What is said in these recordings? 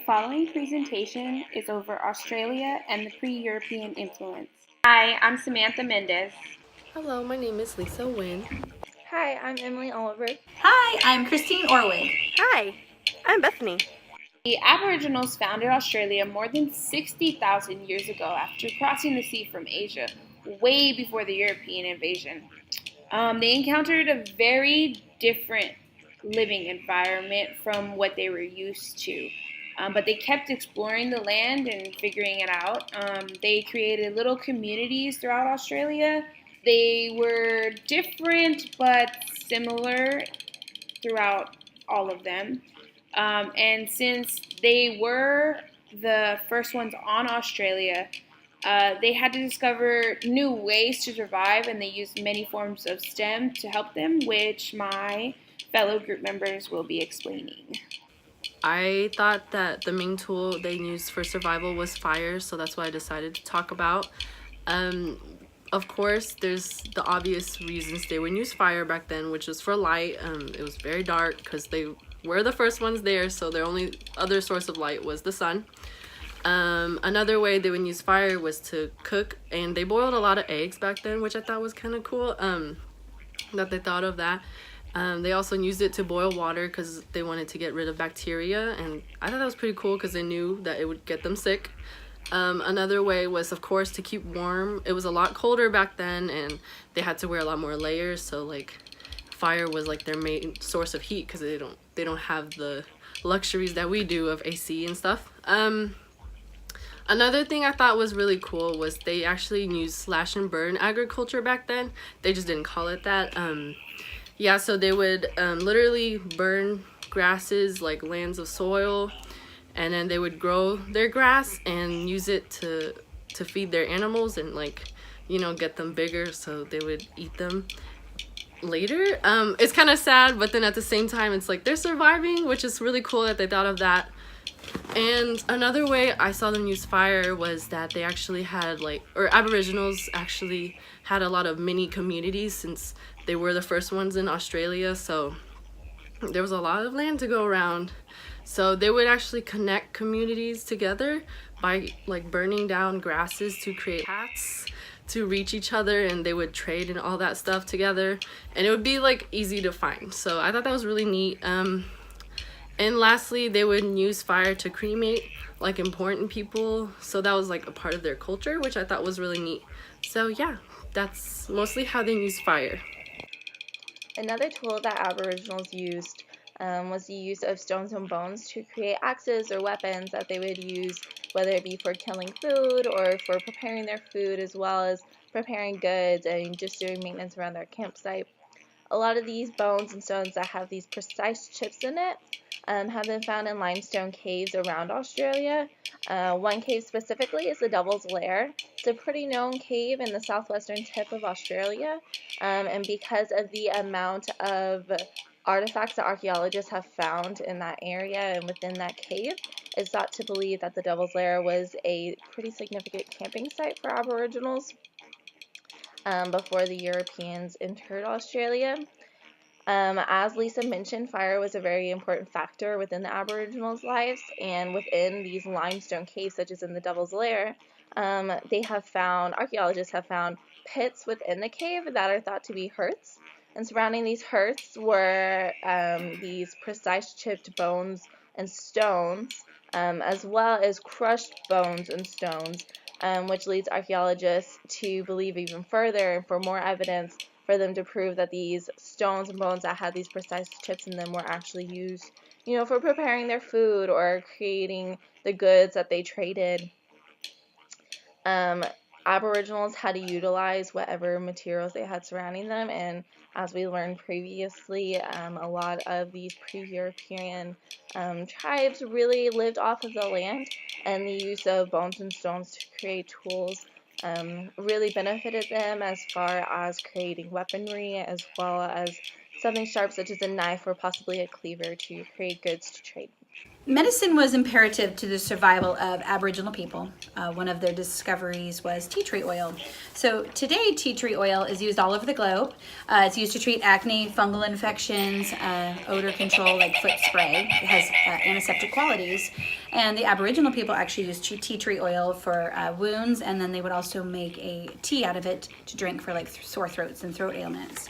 following presentation is over Australia and the pre-European influence. Hi, I'm Samantha Mendez. Hello, my name is Lisa Nguyen. Hi, I'm Emily Oliver. Hi, I'm Christine Orwing. Hi, I'm Bethany. The Aboriginals founded Australia more than 60,000 years ago after crossing the sea from Asia, way before the European invasion. They encountered a very different living environment from what they were used to. But they kept exploring the land and figuring it out. They created little communities throughout Australia. They were different but similar throughout all of them. And since they were the first ones on Australia, they had to discover new ways to survive, and they used many forms of STEM to help them, which my fellow group members will be explaining. I thought that the main tool they used for survival was fire, so that's what I decided to talk about. Of course, there's the obvious reasons they would use fire back then, which was for light. It was very dark because they were the first ones there, so their only other source of light was the sun. Another way they would use fire was to cook, and they boiled a lot of eggs back then, which I thought was kind of cool, that they thought of that. They also used it to boil water because they wanted to get rid of bacteria, and I thought that was pretty cool because they knew that it would get them sick. Another way was, of course, to keep warm. It was a lot colder back then, and they had to wear a lot more layers, so like fire was like their main source of heat because they don't have the luxuries that we do of AC and stuff. Another thing I thought was really cool was they actually used slash and burn agriculture back then. They just didn't call it that. Yeah, so they would literally burn grasses like lands of soil, and then they would grow their grass and use it to feed their animals and get them bigger so they would eat them later. It's kind of sad, but then at the same time it's like they're surviving, which is really cool that they thought of that. And another way I saw them use fire was that they actually had Aboriginals actually had a lot of mini communities since they were the first ones in Australia, so there was a lot of land to go around. So they would actually connect communities together by burning down grasses to create paths to reach each other, and they would trade and all that stuff together, and it would be easy to find. So I thought that was really neat. And lastly, they would use fire to cremate important people, so that was a part of their culture, which I thought was really neat. So yeah, that's mostly how they use fire. Another tool that Aboriginals used was the use of stones and bones to create axes or weapons that they would use, whether it be for killing food or for preparing their food, as well as preparing goods and just doing maintenance around their campsite. A lot of these bones and stones that have these precise chips in it have been found in limestone caves around Australia. One cave specifically is the Devil's Lair. It's a pretty known cave in the southwestern tip of Australia, and because of the amount of artifacts that archaeologists have found in that area and within that cave, it's thought to believe that the Devil's Lair was a pretty significant camping site for Aboriginals before the Europeans entered Australia. As Lisa mentioned, fire was a very important factor within the Aboriginals' lives, and within these limestone caves, such as in the Devil's Lair, archaeologists have found pits within the cave that are thought to be hearths, and surrounding these hearths were these precise chipped bones and stones, as well as crushed bones and stones, which leads archaeologists to believe even further and for more evidence for them to prove that these stones and bones that had these precise chips in them were actually used, for preparing their food or creating the goods that they traded. Aboriginals had to utilize whatever materials they had surrounding them, and as we learned previously, a lot of these pre-European tribes really lived off of the land, and the use of bones and stones to create tools really benefited them as far as creating weaponry, as well as something sharp such as a knife or possibly a cleaver to create goods to trade. Medicine was imperative to the survival of Aboriginal people. One of their discoveries was tea tree oil. So today, tea tree oil is used all over the globe. It's used to treat acne, fungal infections, odor control like foot spray. It has antiseptic qualities. And the Aboriginal people actually used tea tree oil for wounds, and then they would also make a tea out of it to drink for like sore throats and throat ailments.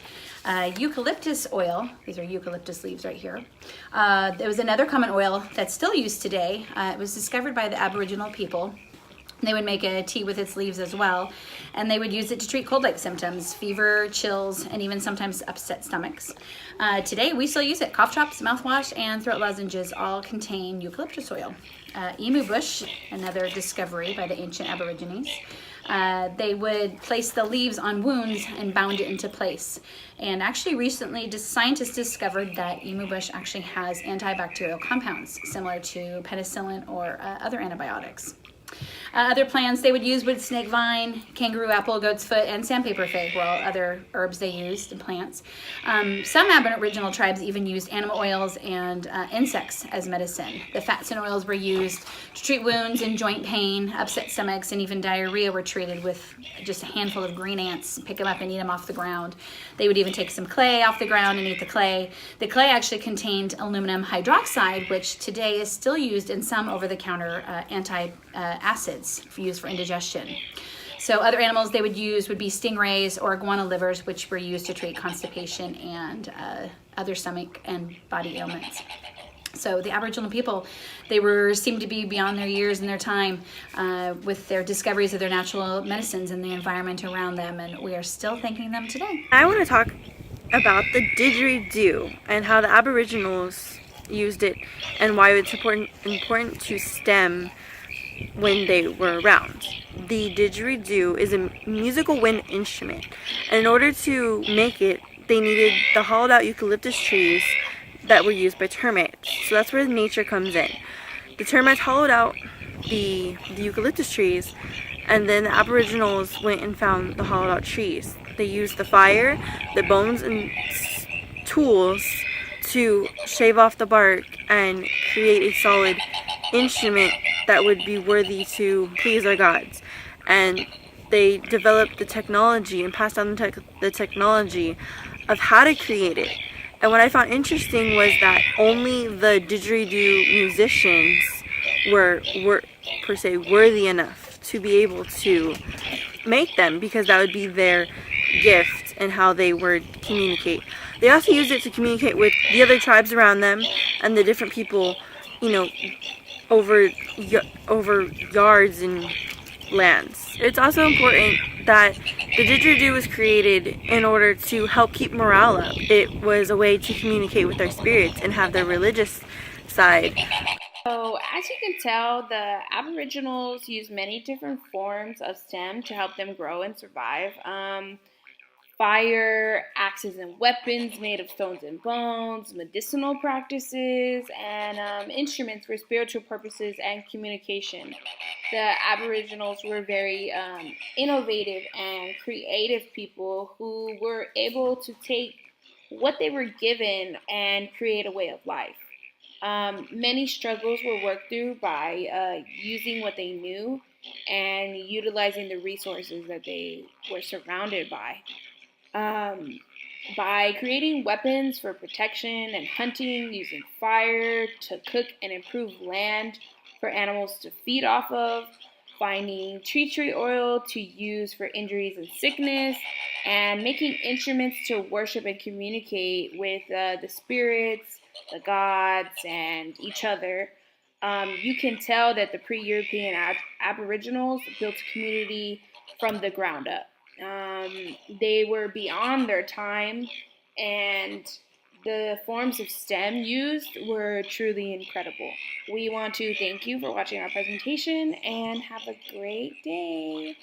Eucalyptus oil, these are eucalyptus leaves right here. There was another common oil that's still used today. It was discovered by the Aboriginal people. They would make a tea with its leaves as well, and they would use it to treat cold-like symptoms, fever, chills, and even sometimes upset stomachs. Today, we still use it. Cough drops, mouthwash, and throat lozenges all contain eucalyptus oil. Emu bush, another discovery by the ancient Aborigines. They would place the leaves on wounds and bound it into place. And actually recently, scientists discovered that emu bush actually has antibacterial compounds similar to penicillin or other antibiotics. Other plants they would use would snake vine, kangaroo apple, goat's foot, and sandpaper fig were all other herbs they used and plants. Some Aboriginal tribes even used animal oils and insects as medicine. The fats and oils were used to treat wounds and joint pain, upset stomachs, and even diarrhea were treated with just a handful of green ants, pick them up and eat them off the ground. They would even take some clay off the ground and eat the clay. The clay actually contained aluminum hydroxide, which today is still used in some over-the-counter acids used for indigestion. So other animals they would use would be stingrays or iguana livers, which were used to treat constipation and other stomach and body ailments. So the Aboriginal people, they seemed to be beyond their years and their time with their discoveries of their natural medicines and the environment around them, and we are still thanking them today. I want to talk about the didgeridoo and how the Aboriginals used it and why it's important to stem when they were around. The didgeridoo is a musical wind instrument, and in order to make it, they needed the hollowed out eucalyptus trees that were used by termites. So that's where nature comes in. The termites hollowed out the eucalyptus trees, and then the Aboriginals went and found the hollowed out trees. They used the fire, the bones, and tools to shave off the bark and create a solid instrument that would be worthy to please our gods. And they developed the technology and passed on the technology of how to create it. And what I found interesting was that only the didgeridoo musicians were per se worthy enough to be able to make them, because that would be their gift and how they would communicate. They also used it to communicate with the other tribes around them and the different people, over yards and lands. It's also important that the didgeridoo was created in order to help keep morale up. It was a way to communicate with their spirits and have their religious side. So, as you can tell, the Aboriginals use many different forms of STEM to help them grow and survive. Fire, axes and weapons made of stones and bones, medicinal practices, and instruments for spiritual purposes and communication. The Aboriginals were very innovative and creative people who were able to take what they were given and create a way of life. Many struggles were worked through by using what they knew and utilizing the resources that they were surrounded by. By creating weapons for protection and hunting, using fire to cook and improve land for animals to feed off of, finding tea tree oil to use for injuries and sickness, and making instruments to worship and communicate with the spirits, the gods, and each other. You can tell that the pre-European Aboriginals built a community from the ground up. They were beyond their time, and the forms of STEM used were truly incredible. We want to thank you for watching our presentation and have a great day.